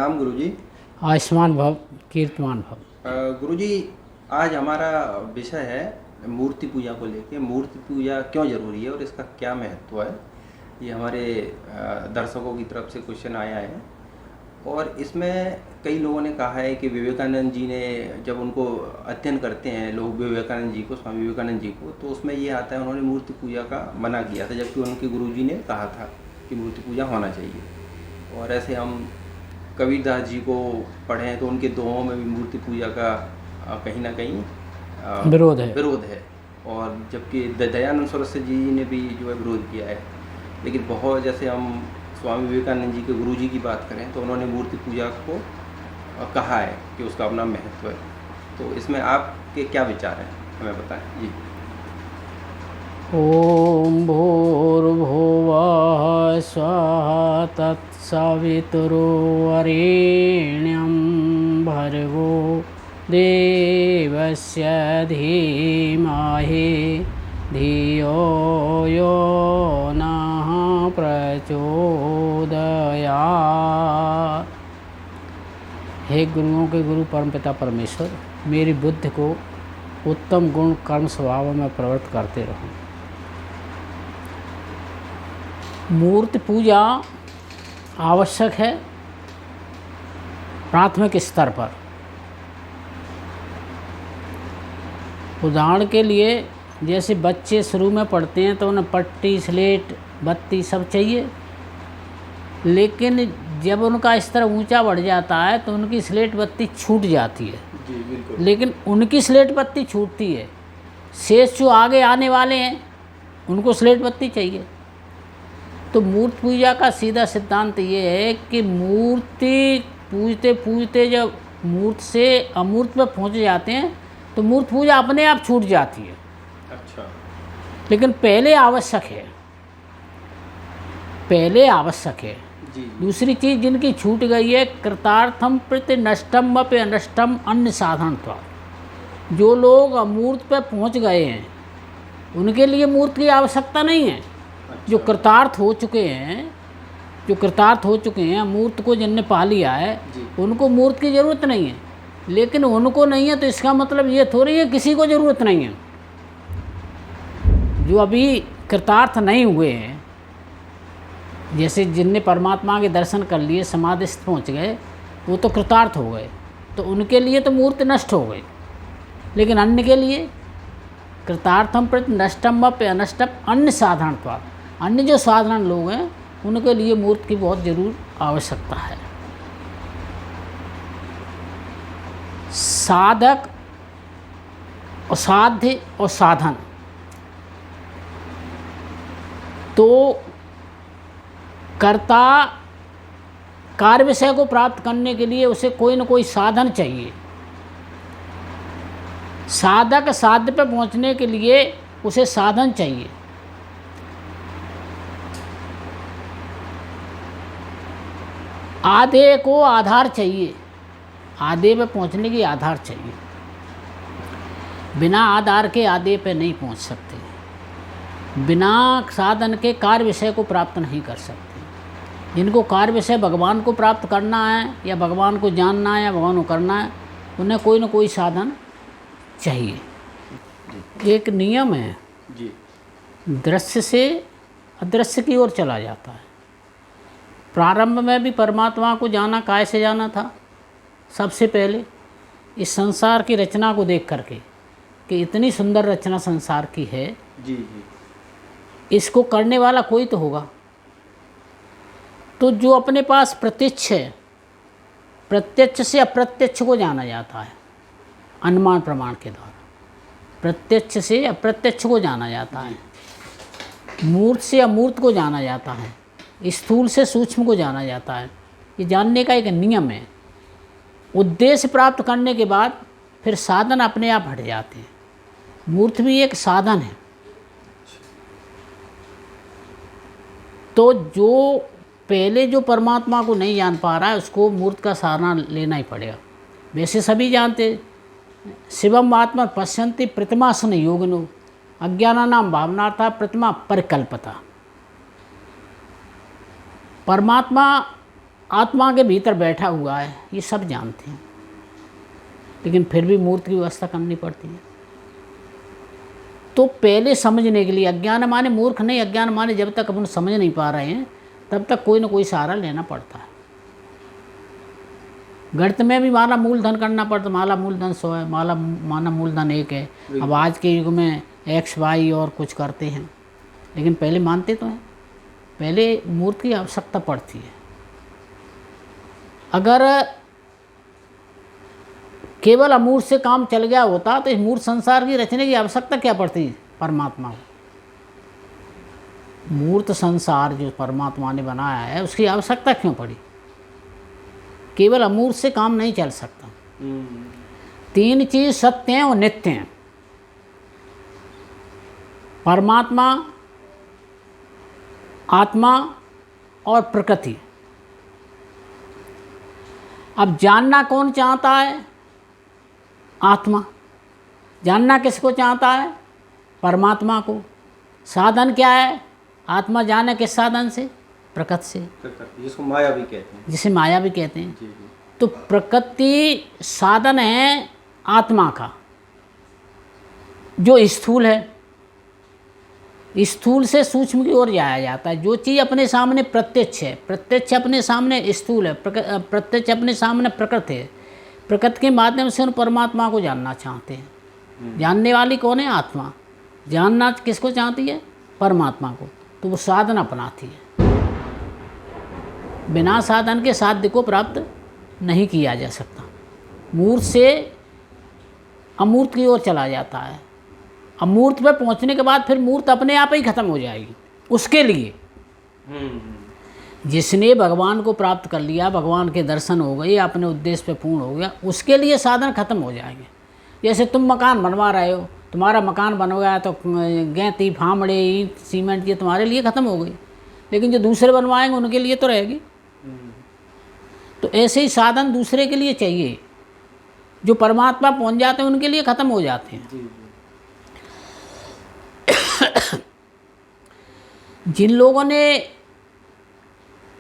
प्रणाम गुरुजी। आयुष्मान भव कीर्तमान भव। गुरुजी, आज हमारा विषय है मूर्ति पूजा को लेके। मूर्ति पूजा क्यों जरूरी है और इसका क्या महत्व है, ये हमारे दर्शकों की तरफ से क्वेश्चन आया है। और इसमें कई लोगों ने कहा है कि विवेकानंद जी ने, जब उनको अध्ययन करते हैं लोग विवेकानंद जी को, स्वामी विवेकानंद जी को, तो उसमें ये आता है उन्होंने मूर्ति पूजा का मना किया था, जबकि उनके गुरुजी ने कहा था कि मूर्ति पूजा होना चाहिए। और ऐसे हम कबीरदास जी को पढ़ें तो उनके दोहों में भी मूर्ति पूजा का कहीं ना कहीं विरोध है। और जबकि दयानंद सरस्वती जी ने भी जो है विरोध किया है। लेकिन बहुत, जैसे हम स्वामी विवेकानंद जी के गुरुजी की बात करें तो उन्होंने मूर्ति पूजा को कहा है कि उसका अपना महत्व है। तो इसमें आपके क्या विचार हैं, हमें बताएं जी। ओम भूर्भुवः स्वः तत्सवितुर्वरेण्यं भर्गो देवस्य धीमहि धियो यो नः प्रचोदयात्। हे गुरुओं के गुरु परमपिता परमेश्वर, मेरी बुद्धि को उत्तम गुण कर्म स्वभाव में प्रवृत्त करते रहो। मूर्ति पूजा आवश्यक है प्राथमिक स्तर पर। उदाहरण के लिए, जैसे बच्चे शुरू में पढ़ते हैं तो उन्हें पट्टी, स्लेट, बत्ती सब चाहिए। लेकिन जब उनका स्तर ऊंचा बढ़ जाता है तो उनकी स्लेट बत्ती छूट जाती है जी, बिल्कुल। लेकिन उनकी स्लेट बत्ती छूटती है। शेष जो आगे आने वाले हैं उनको स्लेट बत्ती चाहिए। तो मूर्ति पूजा का सीधा सिद्धांत ये है कि मूर्ति पूजते पूजते जब मूर्ति से अमूर्त में पहुंच जाते हैं तो मूर्ति पूजा अपने आप छूट जाती है। अच्छा। लेकिन पहले आवश्यक है, पहले आवश्यक है। जी। दूसरी चीज़ जिनकी छूट गई है, कृतार्थम प्रति नष्टम व अनष्टम अन्य साधनत्वा। जो लोग अमूर्त पे पहुंच गए हैं उनके लिए मूर्ति की आवश्यकता नहीं है। जो कृतार्थ हो चुके हैं, मूर्त को जिनने पा लिया है, उनको मूर्त की ज़रूरत नहीं है। लेकिन उनको नहीं है तो इसका मतलब ये थोड़ी है किसी को ज़रूरत नहीं है। जो अभी कृतार्थ नहीं हुए हैं, जैसे जिनने परमात्मा के दर्शन कर लिए, समाधिस्थ पहुँच गए, वो तो कृतार्थ हो गए, तो उनके लिए तो मूर्ति नष्ट हो गई। लेकिन अन्य के लिए कृतार्थम प्रति नष्टम व अनष्टम अन्य साधारणत्वा। अन्य जो साधारण लोग हैं उनके लिए मूर्ति की बहुत जरूर आवश्यकता है। साधक और साध्य और साधन, तो कर्ता कार्य विषय को प्राप्त करने के लिए उसे कोई न कोई साधन चाहिए। साधक साध्य पर पहुंचने के लिए उसे साधन चाहिए। आधे को आधार चाहिए, आधे पे पहुंचने की आधार चाहिए। बिना आधार के आधे पे नहीं पहुंच सकते, बिना साधन के कार्य विषय को प्राप्त नहीं कर सकते। जिनको कार्य विषय भगवान को प्राप्त करना है या भगवान को जानना है या भगवान को करना है, उन्हें कोई न कोई साधन चाहिए। एक नियम है जी। दृश्य से अदृश्य की ओर चला जाता है। प्रारंभ में भी परमात्मा को जाना काय से जाना था? सबसे पहले इस संसार की रचना को देख करके कि इतनी सुंदर रचना संसार की है, जी जी, इसको करने वाला कोई तो होगा। तो जो अपने पास प्रत्यक्ष है, प्रत्यक्ष से अप्रत्यक्ष को जाना जाता है अनुमान प्रमाण के द्वारा। प्रत्यक्ष से अप्रत्यक्ष को जाना जाता है, मूर्त से अमूर्त को जाना जाता है, स्थूल से सूक्ष्म को जाना जाता है। ये जानने का एक नियम है। उद्देश्य प्राप्त करने के बाद फिर साधन अपने आप हट जाते हैं। मूर्त भी एक साधन है। तो जो पहले जो परमात्मा को नहीं जान पा रहा है उसको मूर्त का सहारा लेना ही पड़ेगा। वैसे सभी जानते, शिवम आत्मा पश्यन्ति प्रतिमासन योगिनो अज्ञानानाम भावनार्था प्रतिमा परिकल्पता। परमात्मा आत्मा के भीतर बैठा हुआ है, ये सब जानते हैं, लेकिन फिर भी मूर्त की व्यवस्था करनी पड़ती है। तो पहले समझने के लिए, अज्ञान माने मूर्ख नहीं, अज्ञान माने जब तक अपन समझ नहीं पा रहे हैं तब तक कोई ना कोई सहारा लेना पड़ता है। गणित में भी माला मूलधन करना पड़ता, माला मूलधन 100 है, माना मूलधन 1 है। अब आज के युग में x y और कुछ करते हैं, लेकिन पहले मानते तो हैं, पहले मूर्त की आवश्यकता पड़ती है। अगर केवल अमूर्त से काम चल गया होता तो इस मूर्त संसार की रचने की आवश्यकता क्या पड़ती परमात्मा को। मूर्त संसार जो परमात्मा ने बनाया है उसकी आवश्यकता क्यों पड़ी। केवल अमूर्त से काम नहीं चल सकता। 3 चीज सत्य हैं और नित्य हैं, परमात्मा, आत्मा और प्रकृति। अब जानना कौन चाहता है? आत्मा। जानना किसको चाहता है? परमात्मा को। साधन क्या है? आत्मा जाने किस साधन से? प्रकृति से, जिसको माया भी कहते हैं, जिसे माया भी कहते हैं। जी जी। तो प्रकृति साधन है आत्मा का, जो स्थूल है। स्थूल से सूक्ष्म की ओर जाया जाता है। जो चीज़ अपने सामने प्रत्यक्ष है, प्रत्यक्ष अपने सामने स्थूल है, प्रत्यक्ष अपने सामने प्रकृति है। प्रकृति के माध्यम से उन परमात्मा को जानना चाहते हैं। जानने वाली कौन है? आत्मा। जानना किसको चाहती है? परमात्मा को। तो वो साधन अपनाती है। बिना साधन के साध्य को प्राप्त नहीं किया जा सकता। मूर्त से अमूर्त की ओर चला जाता है। अमूर्त पे पहुंचने के बाद फिर मूर्त अपने आप ही खत्म हो जाएगी। उसके लिए जिसने भगवान को प्राप्त कर लिया, भगवान के दर्शन हो गए, अपने उद्देश्य पे पूर्ण हो गया, उसके लिए साधन खत्म हो जाएंगे। जैसे तुम मकान बनवा रहे हो, तुम्हारा मकान बन गया तो गैंती, फामड़े, ईंट, सीमेंट ये तुम्हारे लिए ख़त्म हो गई, लेकिन जो दूसरे बनवाएंगे उनके लिए तो रहेगी। तो ऐसे ही साधन दूसरे के लिए चाहिए। जो परमात्मा पहुंच जाते हैं उनके लिए ख़त्म हो जाते हैं। जिन लोगों ने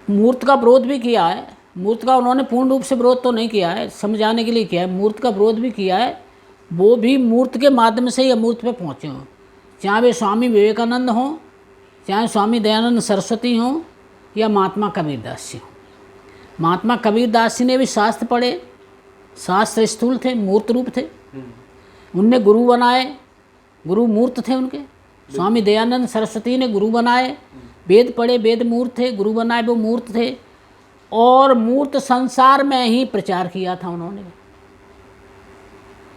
मूर्त का विरोध भी किया है, मूर्त का उन्होंने पूर्ण रूप से विरोध तो नहीं किया है, समझाने के लिए किया है, मूर्त का विरोध भी किया है, वो भी मूर्त के माध्यम से ही अमूर्त पे पहुँचे हों। चाहे वे स्वामी विवेकानंद हों, चाहे स्वामी दयानंद सरस्वती हों, या महात्मा कबीरदास जी हों। महात्मा कबीरदास जी ने भी शास्त्र पढ़े, शास्त्र स्थूल थे, मूर्त रूप थे। उनने गुरु बनाए, गुरु मूर्त थे उनके। स्वामी दयानंद सरस्वती ने गुरु बनाए, वेद पढ़े, वेद मूर्त थे, गुरु बनाए वो मूर्त थे। और मूर्त संसार में ही प्रचार किया था उन्होंने।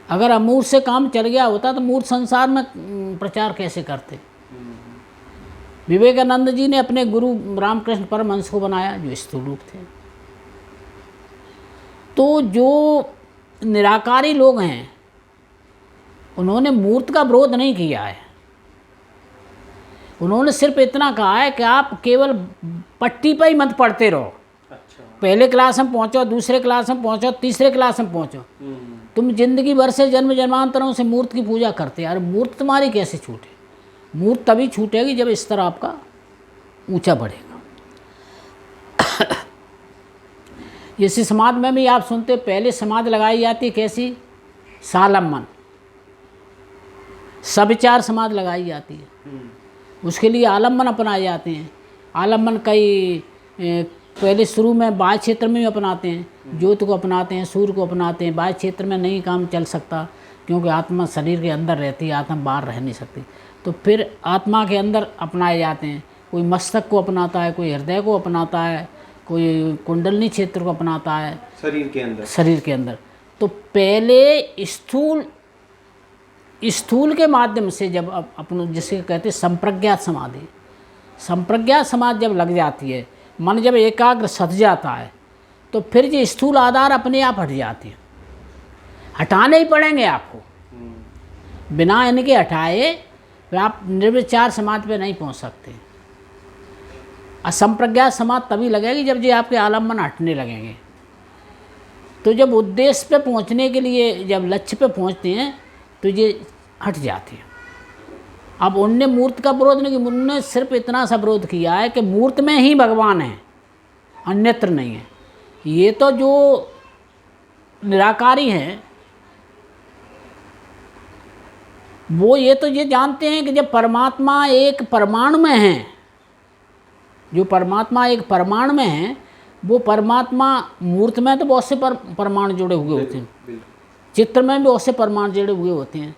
अगर अमूर्त से काम चल गया होता तो मूर्त संसार में प्रचार कैसे करते। विवेकानंद जी ने अपने गुरु रामकृष्ण परमहंस को बनाया, जो स्थूल रूप थे। तो जो निराकारी लोग हैं उन्होंने मूर्त का विरोध नहीं किया है। उन्होंने सिर्फ इतना कहा है कि आप केवल पट्टी पर ही मत पढ़ते रहो। अच्छा। पहले क्लास में पहुंचो, दूसरे क्लास में पहुंचो, तीसरे क्लास में पहुंचो, तुम जिंदगी भर से जन्म जन्मांतरों से मूर्त की पूजा करते हैं। यार मूर्त तुम्हारी कैसे छूटे? मूर्त तभी छूटेगी जब स्तर आपका ऊंचा बढ़ेगा। जैसे समाज में भी आप सुनते हो, पहले समाज लगाई जाती कैसी? सालम्बन, सविचार समाज लगाई जाती है। उसके लिए आलम्बन अपनाए जाते हैं। आलम्बन कई पहले शुरू में बाह्य क्षेत्र में भी अपनाते हैं, ज्योत को अपनाते हैं, सूर्य को अपनाते हैं। बाह्य क्षेत्र में नहीं काम चल सकता क्योंकि आत्मा शरीर के अंदर रहती है, आत्मा बाहर रह नहीं सकती। तो फिर आत्मा के अंदर अपनाए जाते हैं। कोई मस्तक को अपनाता है, कोई हृदय को अपनाता है, कोई कुंडलनी क्षेत्र को अपनाता है, शरीर के अंदर। शरीर के अंदर। तो पहले स्थूल के माध्यम से जब अपन जिसे कहते हैं संप्रज्ञात समाधि, संप्रज्ञात समाधि जब लग जाती है, मन जब एकाग्र सध जाता है, तो फिर ये स्थूल आधार अपने आप हट जाते हैं। हटाने ही पड़ेंगे आपको। बिना इनके हटाए फिर आप निर्विचार समाधि पे नहीं पहुंच सकते। असंप्रज्ञात समाधि तभी लगेगी जब ये आपके आलम्बन हटने लगेंगे। तो जब उद्देश्य पे पहुंचने के लिए, जब लक्ष्य पे पहुंचते हैं तो ये हट जाती है। अब उनने मूर्त का विरोध नहीं किया, उन्होंने सिर्फ इतना सा विरोध किया है कि मूर्त में ही भगवान है, अन्यत्र नहीं है। ये तो जो निराकारी हैं वो ये तो ये जानते हैं कि जब परमात्मा एक परमाणु में है, जो परमात्मा एक परमाणु में है, वो परमात्मा मूर्त में तो बहुत से परमाणु जुड़े हुए होते हैं, चित्र में भी बहुत से परमाणु जुड़े हुए होते हैं।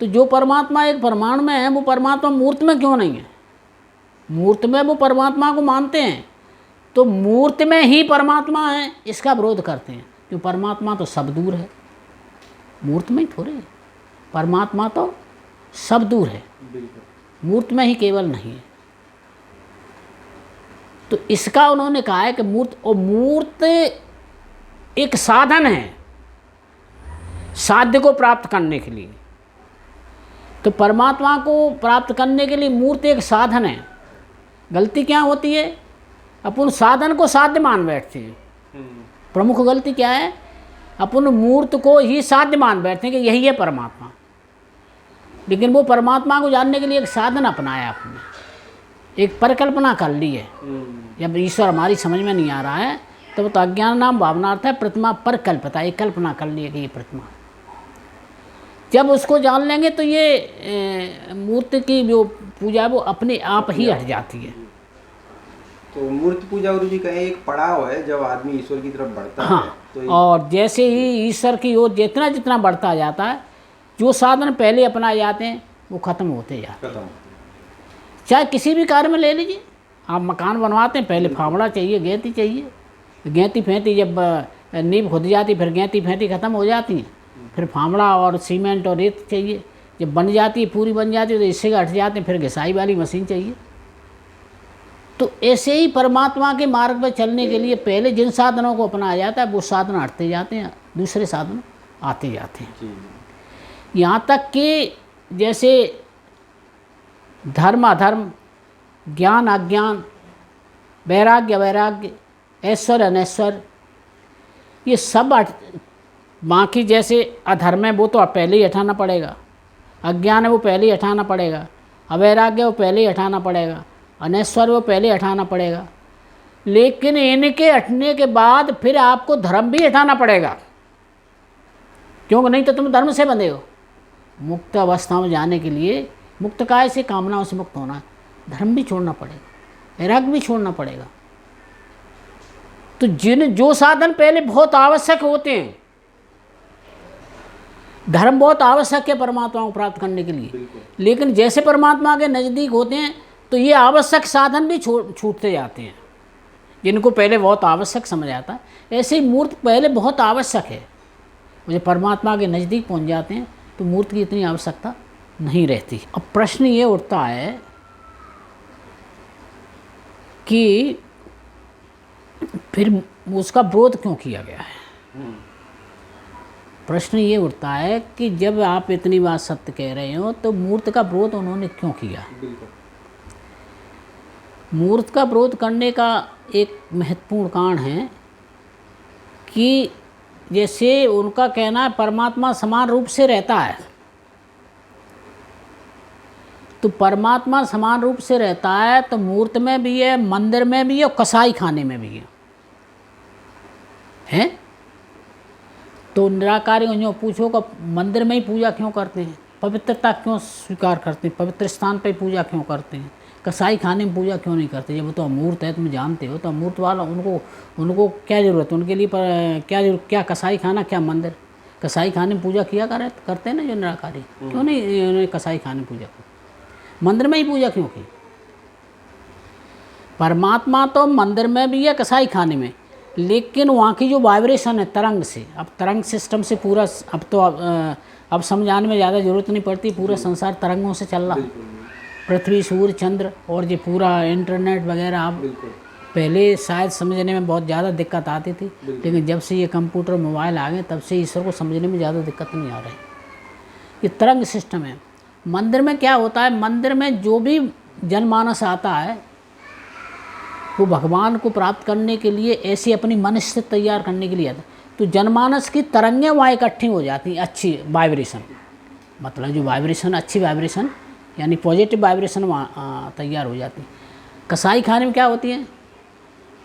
तो जो परमात्मा एक परमाणु में है वो परमात्मा मूर्त में क्यों नहीं है? मूर्त में वो परमात्मा को मानते हैं, तो मूर्त में ही परमात्मा है इसका विरोध करते हैं। क्यों? परमात्मा तो सब दूर है, मूर्त में ही थोड़े है। परमात्मा तो सब दूर है, मूर्त में ही केवल नहीं है। तो इसका उन्होंने कहा है कि मूर्त एक साधन है साध्य को प्राप्त करने के लिए। तो परमात्मा को प्राप्त करने के लिए मूर्त एक साधन है। गलती क्या होती है? अपन साधन को साध्य मान बैठते हैं। प्रमुख गलती क्या है? अपन मूर्त को ही साध्य मान बैठते हैं कि यही है परमात्मा। लेकिन वो परमात्मा को जानने के लिए एक साधन अपनाया आपने, एक परिकल्पना कर ली है। जब ईश्वर हमारी समझ में नहीं आ रहा है तब तो अज्ञान नाम भावनार्थ है, प्रतिमा परिकल्पता, एक कल्पना कर ली है कि ये प्रतिमा। जब उसको जान लेंगे तो ये मूर्ति की जो पूजा वो अपने आप ही हट जाती है। तो मूर्ति पूजा गुरु जी कहें एक पड़ाव है जब आदमी ईश्वर की तरफ बढ़ता हाँ, है तो और जैसे ही ईश्वर की ओर जितना जितना बढ़ता जाता है, जो साधन पहले अपनाए जाते हैं वो खत्म होते जाते हैं। चाहे किसी भी कार्य में ले लीजिए, आप मकान बनवाते हैं, पहले फावड़ा चाहिए, गेंती चाहिए, गेंती फेंती जब नींव खुद जाती फिर गेंती फेंती खत्म हो जाती है, फिर फावड़ा और सीमेंट और रेत चाहिए। जब बन जाती है, पूरी बन जाती है तो इससे हट जाते हैं, फिर घिसाई वाली मशीन चाहिए। तो ऐसे ही परमात्मा के मार्ग पर चलने के लिए पहले जिन साधनों को अपनाया जाता है वो साधन हटते जाते हैं, दूसरे साधन आते जाते हैं। यहाँ तक कि जैसे धर्म अधर्म, ज्ञान अज्ञान, वैराग्य वैराग्य, ऐश्वर्य अनैश्वर्य, ये सब बाकी जैसे अधर्म है वो तो पहले ही हटाना पड़ेगा, अज्ञान है वो पहले ही हटाना पड़ेगा, अवैराग्य वो पहले ही हटाना पड़ेगा, अनैश्वर्य वो पहले हटाना पड़ेगा। लेकिन इनके हटने के बाद फिर आपको धर्म भी हटाना पड़ेगा, क्योंकि नहीं तो तुम धर्म से बंधे हो। मुक्त अवस्था में जाने के लिए, मुक्त काय से कामनाओं से मुक्त होना, धर्म भी छोड़ना पड़ेगा, वैराग्य भी छोड़ना पड़ेगा। तो जो साधन पहले बहुत आवश्यक होते हैं, धर्म बहुत आवश्यक है परमात्मा को प्राप्त करने के लिए, लेकिन जैसे परमात्मा के नज़दीक होते हैं तो ये आवश्यक साधन भी छूटते जाते हैं, जिनको पहले बहुत आवश्यक समझा था। ऐसे ही मूर्त पहले बहुत आवश्यक है, मुझे परमात्मा के नज़दीक पहुंच जाते हैं तो मूर्त की इतनी आवश्यकता नहीं रहती। अब प्रश्न ये उठता है कि फिर उसका विरोध क्यों किया गया है? प्रश्न ये उठता है कि जब आप इतनी बात सत्य कह रहे हो तो मूर्त का विरोध उन्होंने क्यों किया? मूर्त का विरोध करने का एक महत्वपूर्ण कारण है कि जैसे उनका कहना है परमात्मा समान रूप से रहता है, तो परमात्मा समान रूप से रहता है तो मूर्त में भी है, मंदिर में भी है और कसाई खाने में भी है? तो निराकारी को जो पूछो कि मंदिर में ही पूजा क्यों करते हैं, पवित्रता क्यों स्वीकार करते हैं, पवित्र स्थान पर पूजा क्यों करते हैं, कसाई खाने में पूजा क्यों नहीं करते? जब वो तो अमूर्त है, तुम जानते हो, तो अमूर्त वाला उनको क्या ज़रूरत है? उनके लिए क्या कसाई खाना, क्या मंदिर? कसाई खाने में पूजा किया करते हैं ना जो निराकारी, क्यों नहीं उन्होंने कसाई खाने में पूजा की? मंदिर में ही पूजा क्यों की? परमात्मा तो मंदिर में भी है, कसाई खाने में, लेकिन वहाँ की जो वाइब्रेशन है तरंग से, अब तरंग सिस्टम से पूरा, अब समझाने में ज़्यादा ज़रूरत नहीं पड़ती, पूरा संसार तरंगों से चल रहा है, पृथ्वी सूर्य चंद्र और ये पूरा इंटरनेट वगैरह। अब पहले शायद समझने में बहुत ज़्यादा दिक्कत आती थी, लेकिन जब से ये कंप्यूटर मोबाइल आ गए तब से ईश्वर को समझने में ज़्यादा दिक्कत नहीं आ रही। ये तरंग सिस्टम है। मंदिर में क्या होता है? मंदिर में जो भी जनमानस आता है वो भगवान को प्राप्त करने के लिए ऐसी अपनी मन से तैयार करने के लिए आता है, तो जनमानस की तरंगें वहाँ इकट्ठी हो जाती हैं, अच्छी वाइब्रेशन, मतलब जो वाइब्रेशन, अच्छी वाइब्रेशन यानी पॉजिटिव वाइब्रेशन वहाँ तैयार हो जाती है। कसाई खाने में क्या होती है?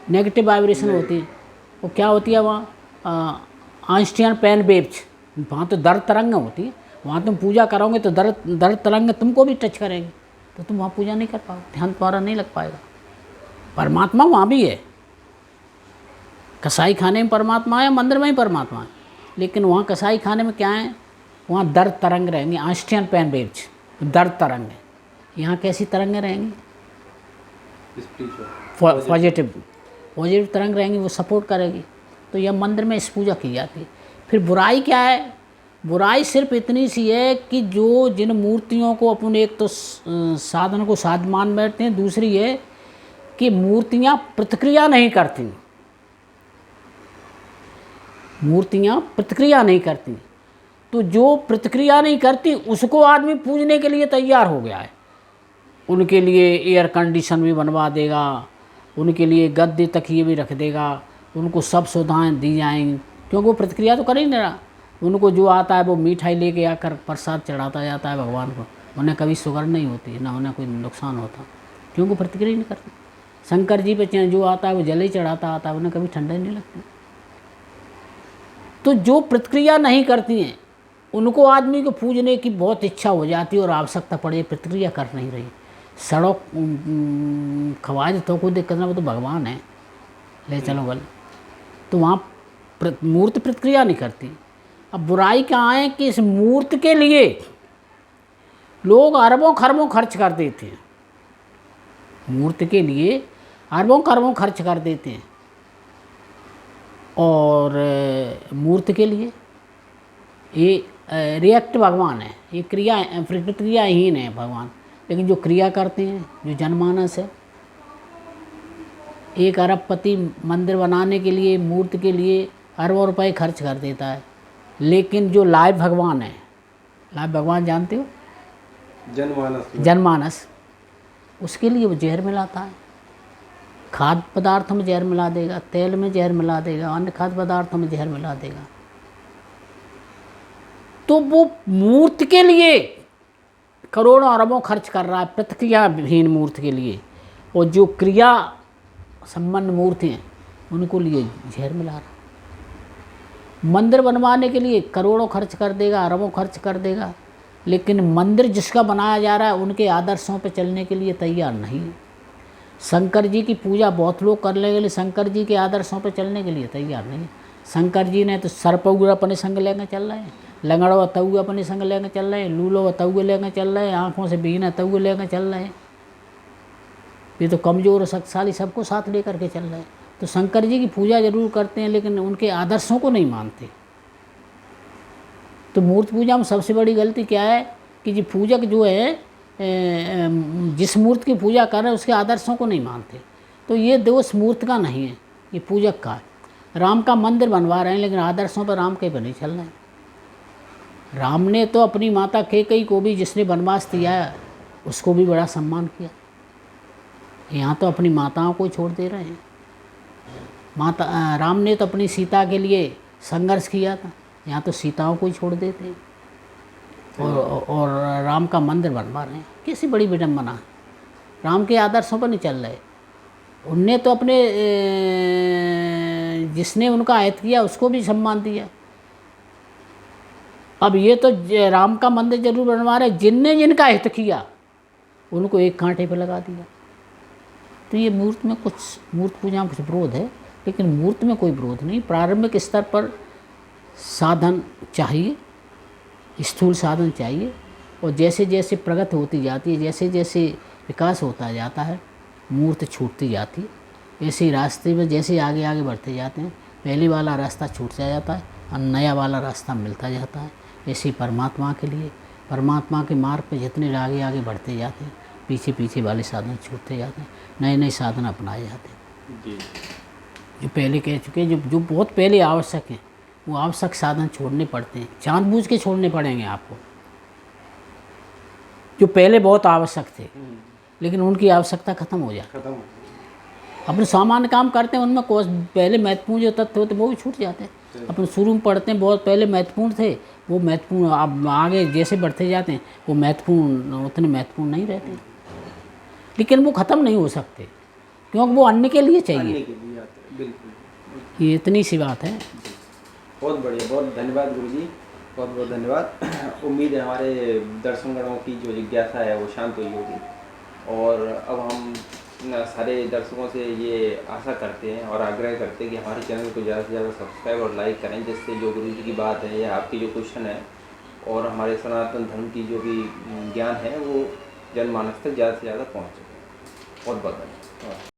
नेगेटिव वाइब्रेशन होती है, वो क्या होती है वहाँ, आइंस्टीन पेन वेव्स, वहाँ तो दर्द तरंग होती है, वहाँ तुम पूजा करोगे तो दर्द तरंग तुमको भी टच करेंगे, तो तुम वहाँ पूजा नहीं कर पाओगे, ध्यान तुम्हारा नहीं लग पाएगा। परमात्मा वहाँ भी है, कसाई खाने में परमात्मा है, मंदिर में ही परमात्मा है, लेकिन वहाँ कसाई खाने में क्या है, वहाँ दर्द तरंग रहेंगे, आइंस्टीन पेन वेव्स, दर्द तरंग है। यहाँ कैसी तरंगें रहेंगी, पॉजिटिव तरंग रहेंगी, वो सपोर्ट करेगी। तो यह मंदिर में इस पूजा की जाती है। फिर बुराई क्या है, बुराई सिर्फ इतनी सी है कि जो जिन मूर्तियों को अपन एक तो साधन को साध मान बैठते हैं, दूसरी है कि मूर्तियाँ प्रतिक्रिया नहीं करती, मूर्तियाँ प्रतिक्रिया नहीं करती, तो जो प्रतिक्रिया नहीं करती उसको आदमी पूजने के लिए तैयार हो गया है। उनके लिए एयर कंडीशन भी बनवा देगा, उनके लिए गद्दे तकिए भी रख देगा, उनको सब सुविधाएं दी जाएंगी, क्योंकि वो प्रतिक्रिया तो कर ही नहीं रहा। उनको जो आता है वो मिठाई लेके आकर प्रसाद चढ़ाता जाता है भगवान को, उन्हें कभी शुगर नहीं होती, ना उन्हें कोई नुकसान होता, क्योंकि प्रतिक्रिया नहीं करती। शंकर जी पे जो आता है वो जल ही चढ़ाता आता है, उन्हें कभी ठंडा नहीं लगती। तो जो प्रतिक्रिया नहीं करती हैं उनको आदमी को पूजने की बहुत इच्छा हो जाती है और आवश्यकता पड़े, प्रतिक्रिया कर नहीं रही। सड़क खवाज तो कोई दिक्कत ना, वो तो भगवान है, ले चलो बल, तो वहाँ मूर्ति प्रतिक्रिया नहीं करती। अब बुराई कहाँ है कि इस मूर्ति के लिए लोग अरबों खरबों खर्च कर देते हैं, मूर्ति के लिए अरबों खरबों खर्च कर देते हैं, और मूर्ति के लिए ये रिएक्ट भगवान है, ये प्रतिक्रियाहीन है भगवान। लेकिन जो क्रिया करते हैं, जो जनमानस है, एक अरबपति मंदिर बनाने के लिए, मूर्ति के लिए अरबों रुपए खर्च कर देता है, लेकिन जो लाइव भगवान है, लाइव भगवान जानते हो, जनमानस, उसके लिए वो जहर मिलाता है, खाद्य पदार्थों में जहर मिला देगा, तेल में जहर मिला देगा, अन्य खाद्य पदार्थों में जहर मिला देगा। तो वो मूर्ति के लिए करोड़ों अरबों खर्च कर रहा है, प्रतिक्रियाहीन मूर्ति के लिए, और जो क्रिया संबंध मूर्ति हैं उनको लिए जहर मिला रहा। मंदिर बनवाने के लिए करोड़ों खर्च कर देगा, अरबों खर्च कर देगा, लेकिन मंदिर जिसका बनाया जा रहा है उनके आदर्शों पे चलने के लिए तैयार नहीं है। शंकर जी की पूजा बहुत लोग कर लेंगे, लेकिन शंकर जी के आदर्शों पे चलने के लिए तैयार नहीं है। शंकर जी ने तो सर्पौर अपने संग लेकर चल रहे हैं, लंगड़ो तऊ अपने संग लेकर चल रहे हैं, लूलो तऊ लेकर चल रहे हैं, आँखों से बीना तऊ लेकर चल रहे हैं। ये तो कमज़ोर और शक्तिशाली सबको साथ लेकर के चल रहे हैं। तो शंकर जी की पूजा जरूर करते हैं, लेकिन उनके आदर्शों को नहीं मानते। तो मूर्ति पूजा में सबसे बड़ी गलती क्या है कि जो पूजक जो है, जिस मूर्ति की पूजा कर रहे हैं उसके आदर्शों को नहीं मानते। तो ये दोष मूर्ति का नहीं है, ये पूजक का है। राम का मंदिर बनवा रहे हैं, लेकिन आदर्शों पर राम के पर नहीं चल रहे हैं। राम ने तो अपनी माता कैकेयी को भी, जिसने वनवास दिया, उसको भी बड़ा सम्मान किया। यहाँ तो अपनी माताओं को छोड़ दे रहे हैं। राम ने तो अपनी सीता के लिए संघर्ष किया था, यहाँ तो सीताओं को ही छोड़ देते हैं, और राम का मंदिर बनवा रहे हैं। कैसी बड़ी विडम्बना है, राम के आदर्शों पर नहीं चल रहे। उनने तो अपने जिसने उनका आयत किया उसको भी सम्मान दिया। अब ये तो राम का मंदिर जरूर बनवा रहे, जिनने जिनका हित किया उनको एक कांटे पर लगा दिया। तो ये मूर्ति पूजा में कुछ विरोध है, लेकिन मूर्ति में कोई विरोध नहीं। प्रारंभिक स्तर पर साधन चाहिए, स्थूल साधन चाहिए, और जैसे जैसे प्रगति होती जाती है, जैसे जैसे विकास होता जाता है, मूर्ति छूटती जाती है। ऐसे ही रास्ते में जैसे आगे आगे बढ़ते जाते हैं, पहले वाला रास्ता छूट जाता है और नया वाला रास्ता मिलता जाता है। ऐसे परमात्मा के लिए, परमात्मा के मार्ग पे जितने आगे आगे बढ़ते जाते हैं, पीछे पीछे वाले साधन छूटते जाते हैं, नए नए साधन अपनाए जाते हैं। जो पहले कह चुके हैं, जो बहुत पहले आवश्यक हैं, वो आवश्यक साधन छोड़ने पड़ते हैं, जानबूझ के छोड़ने पड़ेंगे आपको। जो पहले बहुत आवश्यक थे, लेकिन उनकी आवश्यकता खत्म हो जाती है। अपने सामान्य काम करते हैं, उनमें पहले महत्वपूर्ण जो तथ्य होते हैं वो भी छूट जाते हैं। अपन शुरू में पढ़ते हैं, बहुत पहले महत्वपूर्ण थे, वो महत्वपूर्ण अब आगे जैसे बढ़ते जाते हैं वो महत्वपूर्ण उतने महत्वपूर्ण नहीं रहते, लेकिन वो ख़त्म नहीं हो सकते, क्योंकि वो अन्य के लिए चाहिए। ये इतनी सी बात है। बहुत बढ़िया, बहुत धन्यवाद गुरुजी, बहुत बहुत धन्यवाद। उम्मीद है हमारे दर्शकगणों की जो जिज्ञासा है वो शांत हुई होगी, और अब हम सारे दर्शकों से ये आशा करते हैं और आग्रह करते हैं कि हमारे चैनल को ज़्यादा से ज़्यादा सब्सक्राइब और लाइक करें, जिससे जो गुरुजी की बात है या आपकी जो क्वेश्चन है और हमारे सनातन धर्म की जो भी ज्ञान है वो जनमानस तक ज़्यादा से ज़्यादा पहुँच सके। बहुत बहुत धन्यवाद।